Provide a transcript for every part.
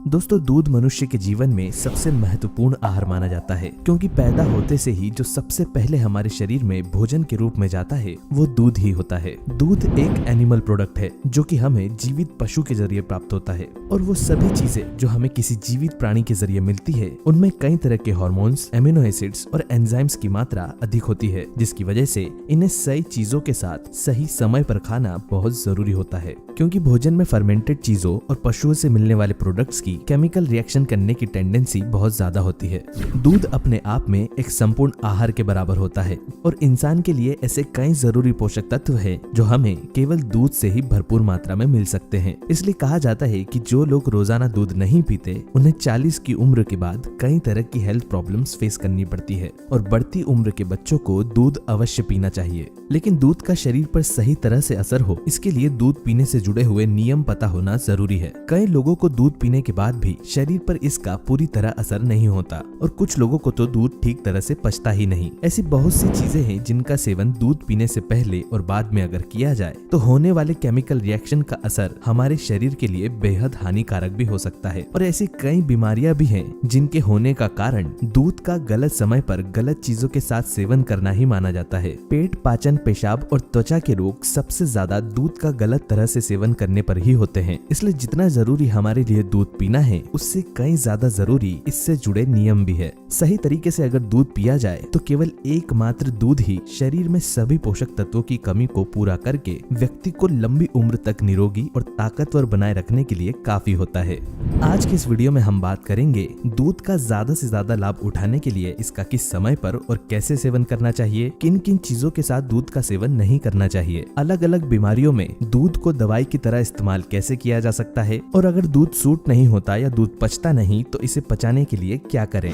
दोस्तों, दूध मनुष्य के जीवन में सबसे महत्वपूर्ण आहार माना जाता है, क्योंकि पैदा होते से ही जो सबसे पहले हमारे शरीर में भोजन के रूप में जाता है वो दूध ही होता है। दूध एक एनिमल प्रोडक्ट है जो कि हमें जीवित पशु के जरिए प्राप्त होता है, और वो सभी चीजें जो हमें किसी जीवित प्राणी के जरिए मिलती है उनमें कई तरह के हार्मोन्स, एमिनो एसिड्स और एंजाइम्स की मात्रा अधिक होती है, जिसकी वजह से इन्हें सही चीजों के साथ सही समय पर खाना बहुत जरूरी होता है। क्योंकि भोजन में फर्मेंटेड चीजों और पशुओं से मिलने वाले प्रोडक्ट्स की केमिकल रिएक्शन करने की टेंडेंसी बहुत ज्यादा होती है। दूध अपने आप में एक संपूर्ण आहार के बराबर होता है, और इंसान के लिए ऐसे कई जरूरी पोषक तत्व हैं जो हमें केवल दूध से ही भरपूर मात्रा में मिल सकते हैं। इसलिए कहा जाता है कि जो लोग रोजाना दूध नहीं पीते उन्हें 40 की उम्र के बाद कई तरह की हेल्थ प्रॉब्लम्स फेस करनी पड़ती है, और बढ़ती उम्र के बच्चों को दूध अवश्य पीना चाहिए। लेकिन दूध का शरीर पर सही तरह से असर हो, इसके लिए दूध पीने से जुड़े हुए नियम पता होना जरूरी है। कई लोगों को दूध पीने के बाद भी शरीर पर इसका पूरी तरह असर नहीं होता, और कुछ लोगों को तो दूध ठीक तरह से पचता ही नहीं। ऐसी बहुत सी चीजें हैं जिनका सेवन दूध पीने से पहले और बाद में अगर किया जाए तो होने वाले केमिकल रिएक्शन का असर हमारे शरीर के लिए बेहद हानिकारक भी हो सकता है। और ऐसी कई बीमारियां भी हैं जिनके होने का कारण दूध का गलत समय पर गलत चीजों के साथ सेवन करना ही माना जाता है। पेट, पाचन, पेशाब और त्वचा के रोग सबसे ज्यादा दूध का गलत तरह से सेवन करने पर ही होते हैं। इसलिए जितना जरूरी हमारे लिए दूध पीना है उससे कई ज्यादा जरूरी इससे जुड़े नियम भी है। सही तरीके से अगर दूध पिया जाए तो केवल एकमात्र दूध ही शरीर में सभी पोषक तत्वों की कमी को पूरा करके व्यक्ति को लंबी उम्र तक निरोगी और ताकतवर बनाए रखने के लिए काफी होता है। आज के इस वीडियो में हम बात करेंगे दूध का ज्यादा से ज्यादा लाभ उठाने के लिए इसका किस समय पर और कैसे सेवन करना चाहिए, किन किन चीजों के साथ दूध का सेवन नहीं करना चाहिए, अलग अलग बीमारियों में दूध को दवाई की तरह इस्तेमाल कैसे किया जा सकता है, और अगर दूध सूट नहीं होता या दूध पचता नहीं तो इसे पचाने के लिए क्या करें।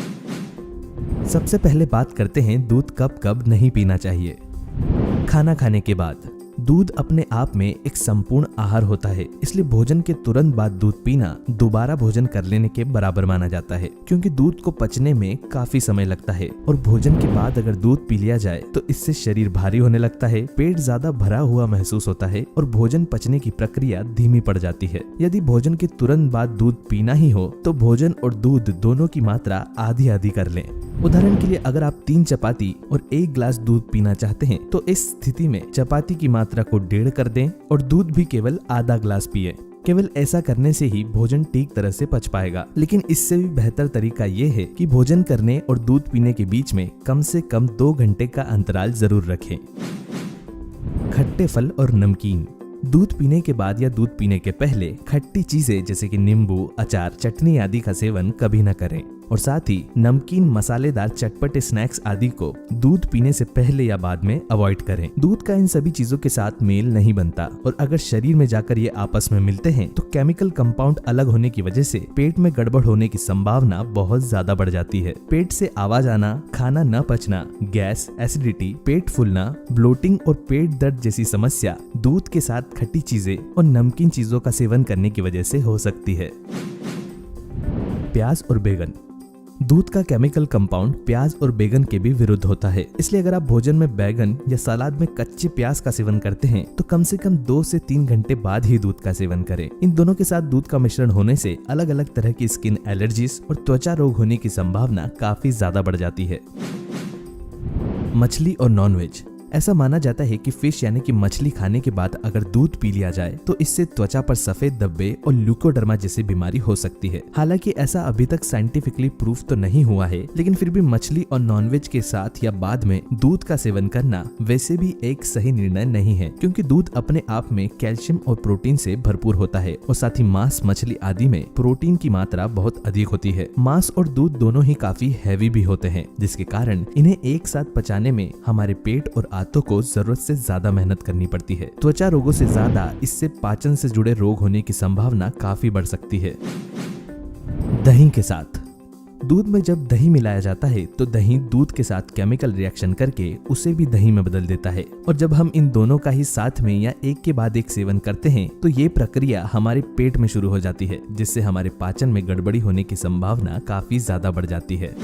सबसे पहले बात करते हैं दूध कब कब नहीं पीना चाहिए। खाना खाने के बाद दूध अपने आप में एक संपूर्ण आहार होता है, इसलिए भोजन के तुरंत बाद दूध पीना दोबारा भोजन कर लेने के बराबर माना जाता है, क्योंकि दूध को पचने में काफी समय लगता है। और भोजन के बाद अगर दूध पी लिया जाए तो इससे शरीर भारी होने लगता है, पेट ज्यादा भरा हुआ महसूस होता है और भोजन पचने की प्रक्रिया धीमी पड़ जाती है। यदि भोजन के तुरंत बाद दूध पीना ही हो तो भोजन और दूध दोनों की मात्रा आधी आधी कर लें। उदाहरण के लिए अगर आप 3 चपाती और 1 गिलास दूध पीना चाहते हैं तो इस स्थिति में चपाती की मात्रा को 1.5 कर दें और दूध भी केवल आधा गिलास पिए। केवल ऐसा करने से ही भोजन ठीक तरह से पच पाएगा। लेकिन इससे भी बेहतर तरीका ये है कि भोजन करने और दूध पीने के बीच में कम से कम 2 घंटे का अंतराल जरूर रखें। खट्टे फल और नमकीन। दूध पीने के बाद या दूध पीने के पहले खट्टी चीजें जैसे कि नींबू, अचार, चटनी आदि का सेवन कभी न करें, और साथ ही नमकीन, मसालेदार, चटपटे स्नैक्स आदि को दूध पीने से पहले या बाद में अवॉइड करें। दूध का इन सभी चीजों के साथ मेल नहीं बनता, और अगर शरीर में जाकर ये आपस में मिलते हैं तो केमिकल कंपाउंड अलग होने की वजह से पेट में गड़बड़ होने की संभावना बहुत ज्यादा बढ़ जाती है। पेट से आवाज आना, खाना न पचना, गैस, एसिडिटी, पेट फूलना, ब्लोटिंग और पेट दर्द जैसी समस्या दूध के साथ खट्टी चीजें और नमकीन चीजों का सेवन करने की वजह से हो सकती है। प्याज और बैगन। दूध का केमिकल कंपाउंड प्याज और बैगन के भी विरुद्ध होता है, इसलिए अगर आप भोजन में बैगन या सलाद में कच्चे प्याज का सेवन करते हैं तो कम से कम 2 से 3 घंटे बाद ही दूध का सेवन करें। इन दोनों के साथ दूध का मिश्रण होने से अलग अलग तरह की स्किन एलर्जीज और त्वचा रोग होने की संभावना काफी ज्यादा बढ़ जाती है। मछली और नॉनवेज। ऐसा माना जाता है कि फिश यानी कि मछली खाने के बाद अगर दूध पी लिया जाए तो इससे त्वचा पर सफेद धब्बे और ल्यूकोडर्मा जैसी बीमारी हो सकती है। हालांकि ऐसा अभी तक साइंटिफिकली प्रूफ तो नहीं हुआ है, लेकिन फिर भी मछली और नॉनवेज के साथ या बाद में दूध का सेवन करना वैसे भी एक सही निर्णय नहीं है, क्योंकि दूध अपने आप में कैल्शियम और प्रोटीन से भरपूर होता है, और साथ ही मांस, मछली आदि में प्रोटीन की मात्रा बहुत अधिक होती है। मांस और दूध दोनों ही काफी हैवी भी होते हैं, जिसके कारण इन्हें एक साथ पचाने में हमारे पेट और आंतों को जरूरत से ज्यादा मेहनत करनी पड़ती है। त्वचा रोगों से ज्यादा इससे पाचन से जुड़े रोग होने की संभावना काफी बढ़ सकती है। दही के साथ। दूध में जब दही मिलाया जाता है तो दही दूध के साथ केमिकल रिएक्शन करके उसे भी दही में बदल देता है, और जब हम इन दोनों का ही साथ में या एक के बाद एक सेवन करते हैं तो ये प्रक्रिया हमारे पेट में शुरू हो जाती है, जिससे हमारे पाचन में गड़बड़ी होने की संभावना काफी ज्यादा बढ़ जाती है।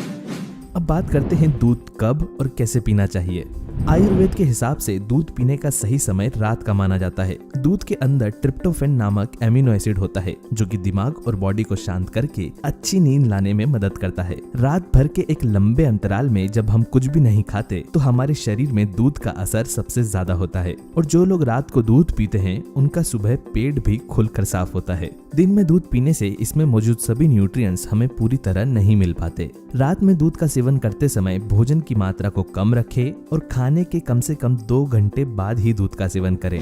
अब बात करते हैं दूध कब और कैसे पीना चाहिए। आयुर्वेद के हिसाब से दूध पीने का सही समय रात का माना जाता है। दूध के अंदर ट्रिप्टोफैन नामक एमिनो एसिड होता है जो कि दिमाग और बॉडी को शांत करके अच्छी नींद लाने में मदद करता है। रात भर के एक लंबे अंतराल में जब हम कुछ भी नहीं खाते तो हमारे शरीर में दूध का असर सबसे ज्यादा होता है और जो लोग रात को दूध पीते हैं उनका सुबह पेट भी खुलकर साफ होता है। दिन में दूध पीने से इसमें मौजूद सभी न्यूट्रिएंट्स हमें पूरी तरह नहीं मिल पाते। रात में दूध का सेवन करते समय भोजन की मात्रा को कम रखें और खाने के कम से कम 2 घंटे बाद ही दूध का सेवन करें।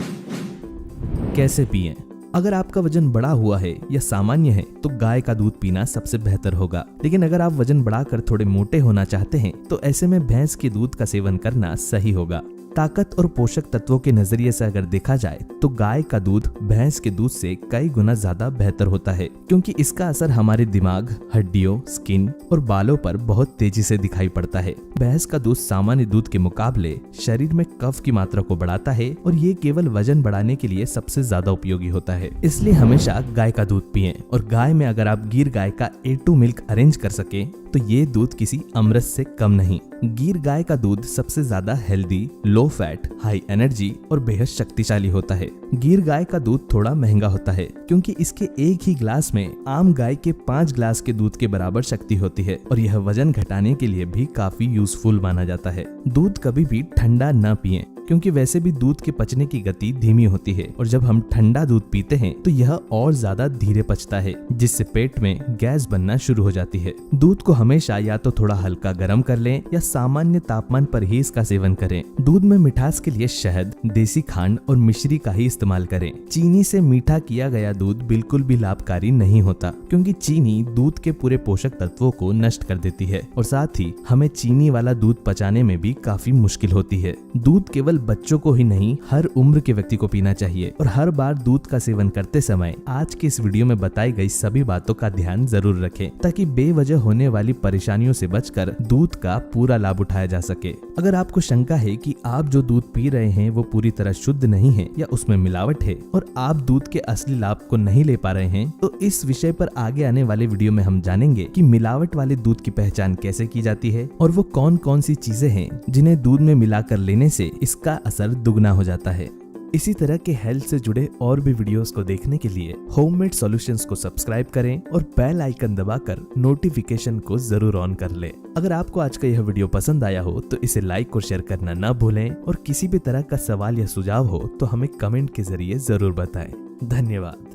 कैसे पिएं? अगर आपका वजन बढ़ा हुआ है या सामान्य है तो गाय का दूध पीना सबसे बेहतर होगा, लेकिन अगर आप वजन बढ़ाकर थोड़े मोटे होना चाहते हैं तो ऐसे में भैंस के दूध का सेवन करना सही होगा। ताकत और पोषक तत्वों के नजरिए से अगर देखा जाए तो गाय का दूध भैंस के दूध से कई गुना ज्यादा बेहतर होता है, क्योंकि इसका असर हमारे दिमाग, हड्डियों, स्किन और बालों पर बहुत तेजी से दिखाई पड़ता है। भैंस का दूध सामान्य दूध के मुकाबले शरीर में कफ की मात्रा को बढ़ाता है और ये केवल वजन बढ़ाने के लिए सबसे ज्यादा उपयोगी होता है। इसलिए हमेशा गाय का दूध पिएं और गाय में अगर आप गिर गाय का A2 मिल्क अरेंज कर सके तो ये दूध किसी अमृत से कम नहीं। गिर गाय का दूध सबसे ज्यादा healthy, low fat, high energy और बेहद शक्तिशाली होता है। गिर गाय का दूध थोड़ा महंगा होता है क्योंकि इसके एक ही ग्लास में आम गाय के 5 ग्लास के दूध के बराबर शक्ति होती है और यह वजन घटाने के लिए भी काफी यूजफुल माना जाता है। दूध कभी भी ठंडा न पिएं क्योंकि वैसे भी दूध के पचने की गति धीमी होती है और जब हम ठंडा दूध पीते हैं तो यह और ज्यादा धीरे पचता है, जिससे पेट में गैस बनना शुरू हो जाती है। दूध को हमेशा या तो थोड़ा हल्का गर्म कर लें या सामान्य तापमान पर ही इसका सेवन करें। दूध में मिठास के लिए शहद, देसी खांड और मिश्री का ही इस्तेमाल करें। चीनी से मीठा किया गया दूध बिल्कुल भी लाभकारी नहीं होता क्योंकि चीनी दूध के पूरे पोषक तत्वों को नष्ट कर देती है और साथ ही हमें चीनी वाला दूध पचाने में भी काफी मुश्किल होती है। दूध केवल बच्चों को ही नहीं, हर उम्र के व्यक्ति को पीना चाहिए और हर बार दूध का सेवन करते समय आज के इस वीडियो में बताई गई सभी बातों का ध्यान जरूर रखें ताकि बेवजह होने वाली परेशानियों से बचकर दूध का पूरा लाभ उठाया जा सके। अगर आपको शंका है कि आप जो दूध पी रहे हैं वो पूरी तरह शुद्ध नहीं है या उसमें मिलावट है और आप दूध के असली लाभ को नहीं ले पा रहे हैं तो इस विषय पर आगे आने वाले वीडियो में हम जानेंगे कि मिलावट वाले दूध की पहचान कैसे की जाती है और वो कौन कौन सी चीजें हैं जिन्हें दूध में मिलाकर लेने से इसका असर दुगना हो जाता है। इसी तरह के हेल्थ से जुड़े और भी वीडियोस को देखने के लिए होममेड सॉल्यूशंस को सब्सक्राइब करें और बेल आइकन दबाकर नोटिफिकेशन को जरूर ऑन कर लें। अगर आपको आज का यह वीडियो पसंद आया हो तो इसे लाइक और शेयर करना ना भूलें और किसी भी तरह का सवाल या सुझाव हो तो हमें कमेंट के जरिए जरूर बताएं। धन्यवाद।